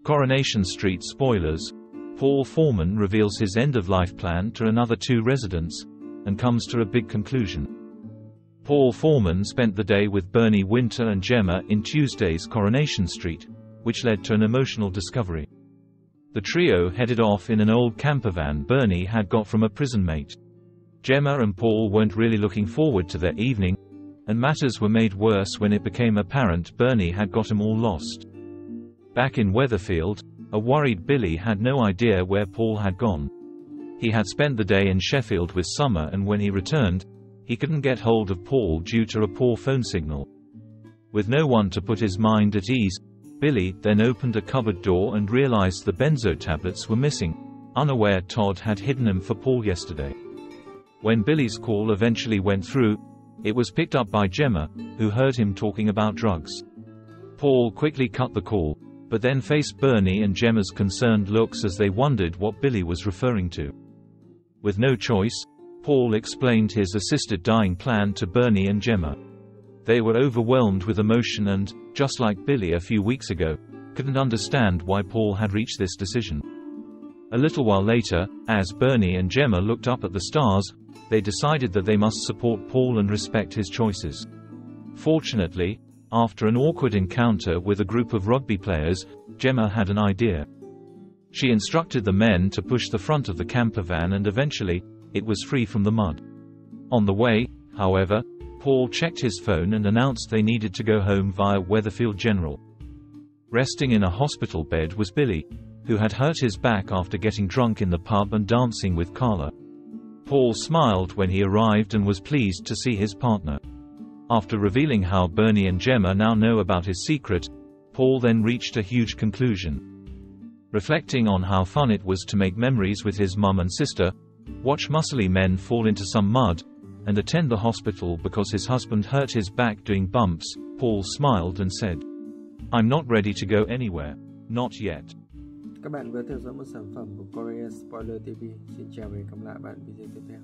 Coronation Street spoilers. Paul Foreman reveals his end-of-life plan to another 2 residents, and comes to a big conclusion. Paul Foreman spent the day with Bernie Winter and Gemma in Tuesday's Coronation Street, which led to an emotional discovery. The trio headed off in an old campervan Bernie had got from a prison mate. Gemma and Paul weren't really looking forward to their evening, and matters were made worse when it became apparent Bernie had got them all lost. Back in Weatherfield, a worried Billy had no idea where Paul had gone. He had spent the day in Sheffield with Summer, and when he returned, he couldn't get hold of Paul due to a poor phone signal. With no one to put his mind at ease, Billy then opened a cupboard door and realized the benzo tablets were missing, unaware Todd had hidden them for Paul yesterday. When Billy's call eventually went through, it was picked up by Gemma, who heard him talking about drugs. Paul quickly cut the call, but then faced Bernie and Gemma's concerned looks as they wondered what Billy was referring to. With no choice, Paul explained his assisted dying plan to Bernie and Gemma. They were overwhelmed with emotion and, just like Billy a few weeks ago, couldn't understand why Paul had reached this decision. A little while later, as Bernie and Gemma looked up at the stars, they decided that they must support Paul and respect his choices. Fortunately, after an awkward encounter with a group of rugby players, Gemma had an idea. She instructed the men to push the front of the campervan, and eventually, it was free from the mud. On the way, however, Paul checked his phone and announced they needed to go home via Weatherfield General. Resting in a hospital bed was Billy, who had hurt his back after getting drunk in the pub and dancing with Carla. Paul smiled when he arrived and was pleased to see his partner. After revealing how Bernie and Gemma now know about his secret, Paul then reached a huge conclusion. Reflecting on how fun it was to make memories with his mum and sister, watch muscly men fall into some mud, and attend the hospital because his husband hurt his back doing bumps, Paul smiled and said, "I'm not ready to go anywhere. Not yet." Các bạn vừa theo dõi một sản phẩm của Corrie Spoiler TV. Xin chào và hẹn gặp lại bạn video tiếp theo.